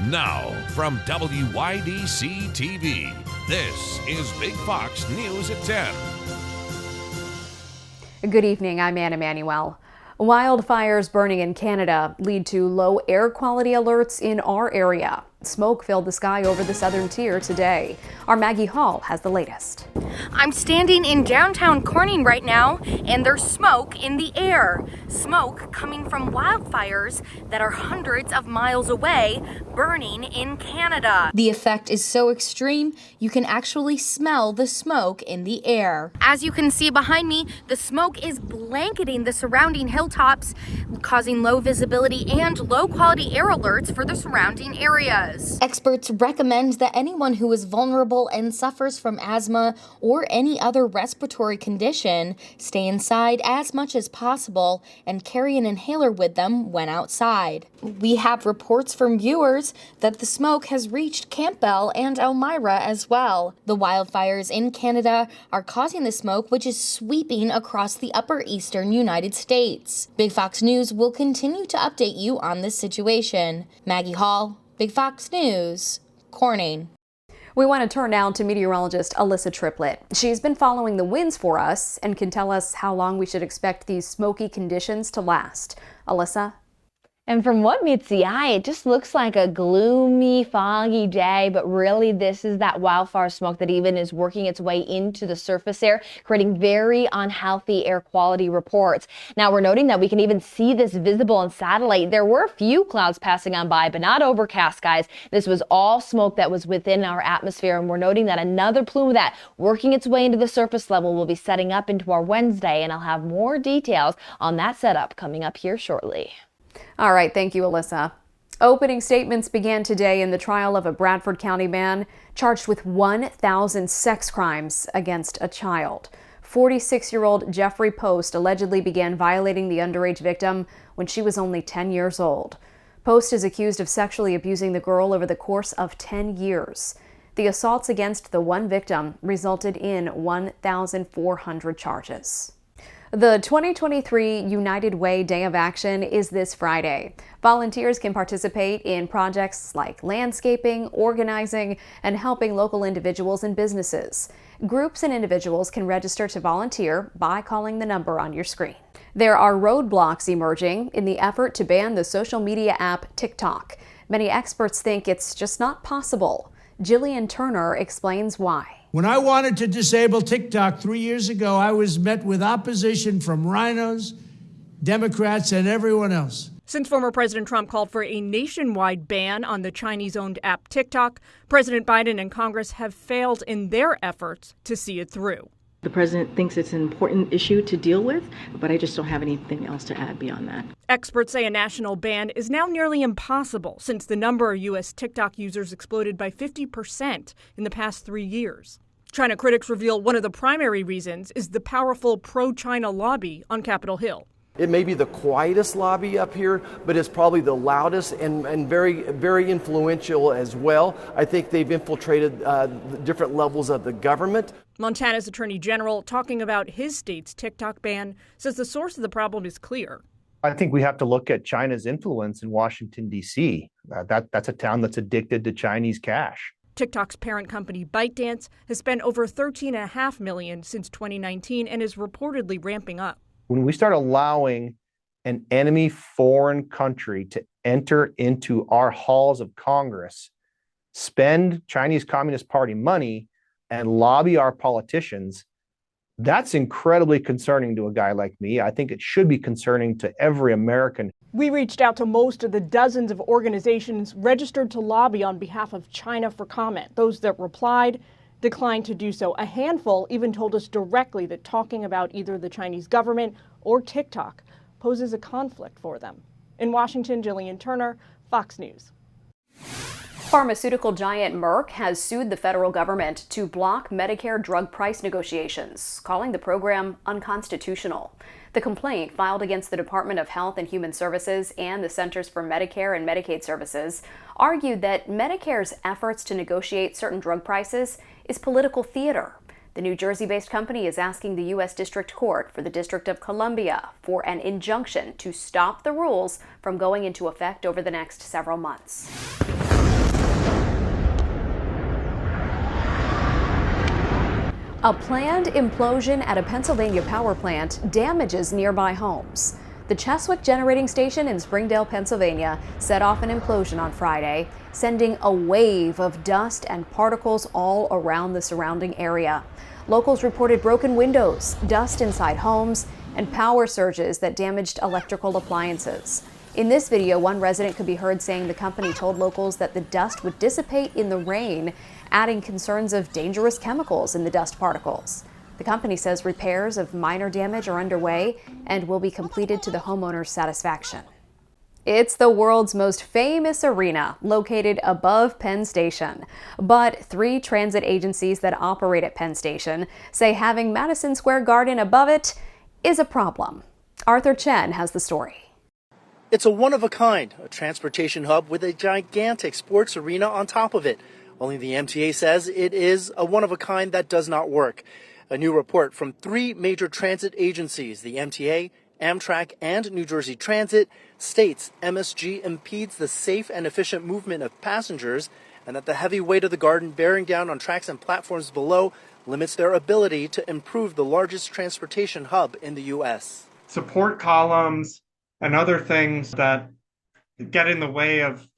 Now, from WYDC TV, this is Big Fox News at 10. Good evening, I'm Anna Manuel. Wildfires burning in Canada lead to low air quality alerts in our area. Smoke filled the sky over the southern tier today. Our Maggie Hall has the latest. I'm standing in downtown Corning right now, and there's smoke in the air. Smoke coming from wildfires that are hundreds of miles away, burning in Canada. The effect is so extreme, you can actually smell the smoke in the air. As you can see behind me, the smoke is blanketing the surrounding hilltops, causing low visibility and low quality air alerts for the surrounding areas. Experts recommend that anyone who is vulnerable and suffers from asthma or any other respiratory condition stay inside as much as possible and carry an inhaler with them when outside. We have reports from viewers that the smoke has reached Campbell and Elmira as well. The wildfires in Canada are causing the smoke, which is sweeping across the upper eastern United States. Big Fox News will continue to update you on this situation. Maggie Hall, Big Fox News, Corning. We want to turn now to meteorologist Alyssa Triplett. She's been following the winds for us and can tell us how long we should expect these smoky conditions to last. Alyssa? And from what meets the eye, it just looks like a gloomy, foggy day, but really this is that wildfire smoke that even is working its way into the surface air, creating very unhealthy air quality reports. Now we're noting that we can even see this visible on satellite. There were a few clouds passing on by, but not overcast, guys. This was all smoke that was within our atmosphere, and we're noting that another plume of that working its way into the surface level will be setting up into our Wednesday, and I'll have more details on that setup coming up here shortly. All right, thank you, Alyssa. Opening statements began today in the trial of a Bradford County man charged with 1,000 sex crimes against a child. 46-year-old Jeffrey Post allegedly began violating the underage victim when she was only 10 years old. Post is accused of sexually abusing the girl over the course of 10 years. The assaults against the one victim resulted in 1,400 charges. The 2023 United Way Day of Action is this Friday. Volunteers can participate in projects like landscaping, organizing, and helping local individuals and businesses. Groups and individuals can register to volunteer by calling the number on your screen. There are roadblocks emerging in the effort to ban the social media app TikTok. Many experts think it's just not possible. Jillian Turner explains why. When I wanted to disable TikTok 3 years ago, I was met with opposition from rhinos, Democrats, and everyone else. Since former President Trump called for a nationwide ban on the Chinese-owned app TikTok, President Biden and Congress have failed in their efforts to see it through. The president thinks it's an important issue to deal with, but I just don't have anything else to add beyond that. Experts say a national ban is now nearly impossible since the number of U.S. TikTok users exploded by 50% in the past 3 years. China critics reveal one of the primary reasons is the powerful pro-China lobby on Capitol Hill. It may be the quietest lobby up here, but it's probably the loudest and very, very influential as well. I think they've infiltrated different levels of the government. Montana's Attorney General, talking about his state's TikTok ban, says the source of the problem is clear. I think we have to look at China's influence in Washington, D.C. That's a town that's addicted to Chinese cash. TikTok's parent company ByteDance has spent over $13.5 million since 2019 and is reportedly ramping up. When we start allowing an enemy foreign country to enter into our halls of Congress, spend Chinese Communist Party money, and lobby our politicians, that's incredibly concerning to a guy like me. I think it should be concerning to every American. We reached out to most of the dozens of organizations registered to lobby on behalf of China for comment. Those that replied declined to do so. A handful even told us directly that talking about either the Chinese government or TikTok poses a conflict for them. In Washington, Jillian Turner, Fox News. Pharmaceutical giant Merck has sued the federal government to block Medicare drug price negotiations, calling the program unconstitutional. The complaint, filed against the Department of Health and Human Services and the Centers for Medicare and Medicaid Services, argued that Medicare's efforts to negotiate certain drug prices is political theater. The New Jersey-based company is asking the U.S. District Court for the District of Columbia for an injunction to stop the rules from going into effect over the next several months. A planned implosion at a Pennsylvania power plant damages nearby homes. The Cheswick Generating Station in Springdale, Pennsylvania, set off an implosion on Friday, sending a wave of dust and particles all around the surrounding area. Locals reported broken windows, dust inside homes, and power surges that damaged electrical appliances. In this video, one resident could be heard saying the company told locals that the dust would dissipate in the rain, adding concerns of dangerous chemicals in the dust particles. The company says repairs of minor damage are underway and will be completed to the homeowner's satisfaction. It's the world's most famous arena, located above Penn Station. But 3 transit agencies that operate at Penn Station say having Madison Square Garden above it is a problem. Arthur Chen has the story. It's a one-of-a-kind, a transportation hub with a gigantic sports arena on top of it. Only the MTA says it is a one-of-a-kind that does not work. A new report from 3 major transit agencies, the MTA, Amtrak, and New Jersey Transit, states MSG impedes the safe and efficient movement of passengers and that the heavy weight of the garden bearing down on tracks and platforms below limits their ability to improve the largest transportation hub in the U.S. Support columns and other things that get in the way of,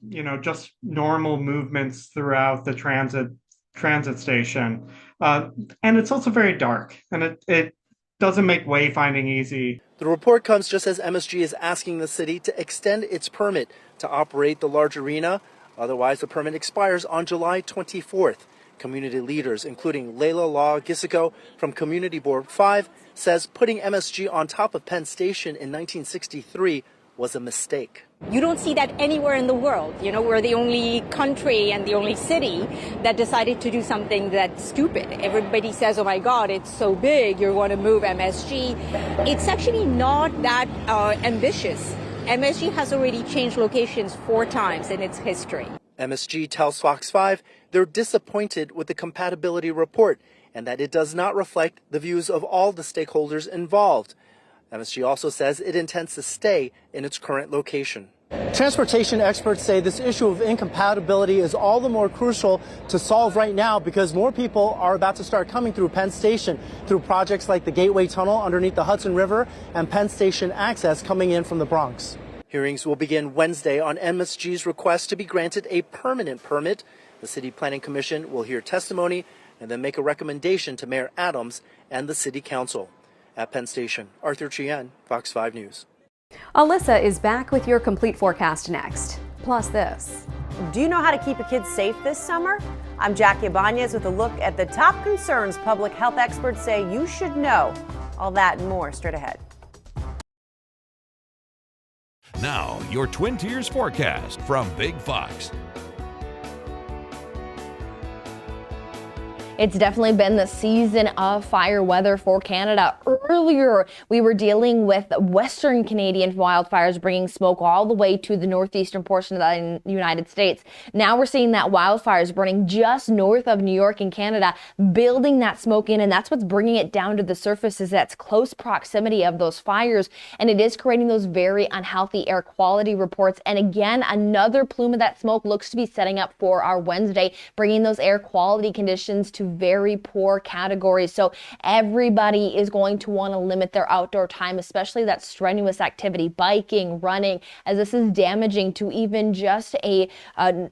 just normal movements throughout the transit station. And it's also very dark, and it doesn't make wayfinding easy. The report comes just as MSG is asking the city to extend its permit to operate the large arena. Otherwise, the permit expires on July 24th. Community leaders, including Layla Law Gisico from Community Board 5, says putting MSG on top of Penn Station in 1963 was a mistake. You don't see that anywhere in the world. We're the only country and the only city that decided to do something that's stupid. Everybody says, oh my God, it's so big, you're going to move MSG. It's actually not that ambitious. MSG has already changed locations 4 times in its history. MSG tells Fox 5 they're disappointed with the compatibility report and that it does not reflect the views of all the stakeholders involved. MSG also says it intends to stay in its current location. Transportation experts say this issue of incompatibility is all the more crucial to solve right now because more people are about to start coming through Penn Station through projects like the Gateway Tunnel underneath the Hudson River and Penn Station access coming in from the Bronx. Hearings will begin Wednesday on MSG's request to be granted a permanent permit. The City Planning Commission will hear testimony and then make a recommendation to Mayor Adams and the City Council. At Penn Station, Arthur Chien, Fox 5 News. Alyssa is back with your complete forecast next. Plus this. Do you know how to keep your kids safe this summer? I'm Jackie Ibanez with a look at the top concerns public health experts say you should know. All that and more straight ahead. Now, your Twin Tiers forecast from Big Fox. It's definitely been the season of fire weather for Canada. Earlier, we were dealing with Western Canadian wildfires bringing smoke all the way to the northeastern portion of the United States. Now we're seeing that wildfires burning just north of New York in Canada, building that smoke in, and that's what's bringing it down to the surface is that's close proximity of those fires, and it is creating those very unhealthy air quality reports. And again, another plume of that smoke looks to be setting up for our Wednesday, bringing those air quality conditions to very poor categories. So everybody is going to want to limit their outdoor time, especially that strenuous activity, biking, running, as this is damaging to even just a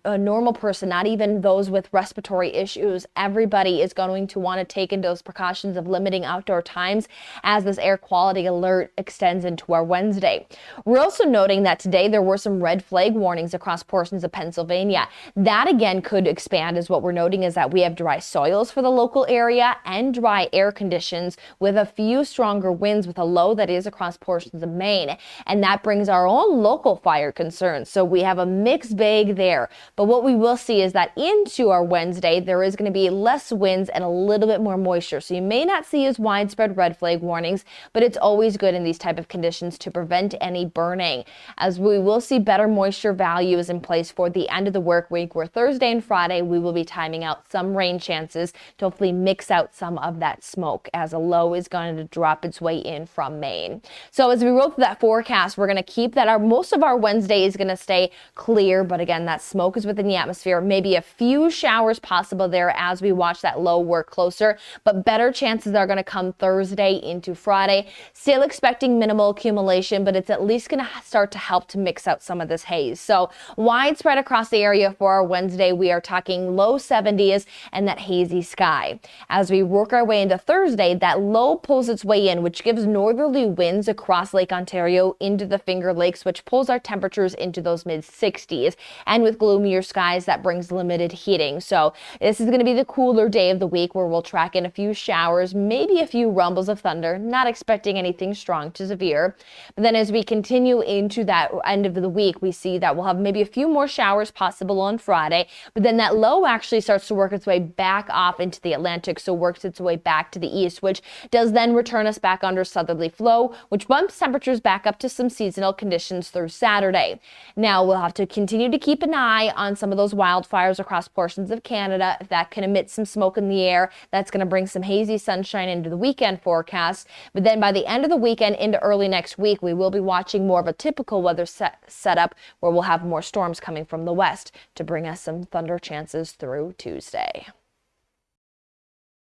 normal person, not even those with respiratory issues. Everybody is going to want to take into those precautions of limiting outdoor times as this air quality alert extends into our Wednesday. We're also noting that today there were some red flag warnings across portions of Pennsylvania. That again could expand, as what we're noting is that we have dry soils for the local area and dry air conditions with a few stronger winds with a low that is across portions of Maine. And that brings our own local fire concerns. So we have a mixed bag there. But what we will see is that into our Wednesday, there is going to be less winds and a little bit more moisture. So you may not see as widespread red flag warnings, but it's always good in these type of conditions to prevent any burning, as we will see better moisture values in place for the end of the work week, where Thursday and Friday we will be timing out some rain chances chances to hopefully mix out some of that smoke as a low is going to drop its way in from Maine. So as we roll through that forecast, we're going to keep that most of our Wednesday is going to stay clear, but again, that smoke is within the atmosphere. Maybe a few showers possible there as we watch that low work closer, but better chances are going to come Thursday into Friday. Still expecting minimal accumulation, but it's at least going to start to help to mix out some of this haze. So widespread across the area for our Wednesday, we are talking low 70s and that hazy sky. As we work our way into Thursday, that low pulls its way in, which gives northerly winds across Lake Ontario into the Finger Lakes, which pulls our temperatures into those mid 60s. And with gloomier skies, that brings limited heating. So this is going to be the cooler day of the week where we'll track in a few showers, maybe a few rumbles of thunder, not expecting anything strong to severe. But then as we continue into that end of the week, we see that we'll have maybe a few more showers possible on Friday, but then that low actually starts to work its way back off into the Atlantic, so works its way back to the east, which does then return us back under southerly flow, which bumps temperatures back up to some seasonal conditions through Saturday. Now we'll have to continue to keep an eye on some of those wildfires across portions of Canada. If that can emit some smoke in the air, that's going to bring some hazy sunshine into the weekend forecast. But then by the end of the weekend into early next week, we will be watching more of a typical weather setup where we'll have more storms coming from the west to bring us some thunder chances through Tuesday.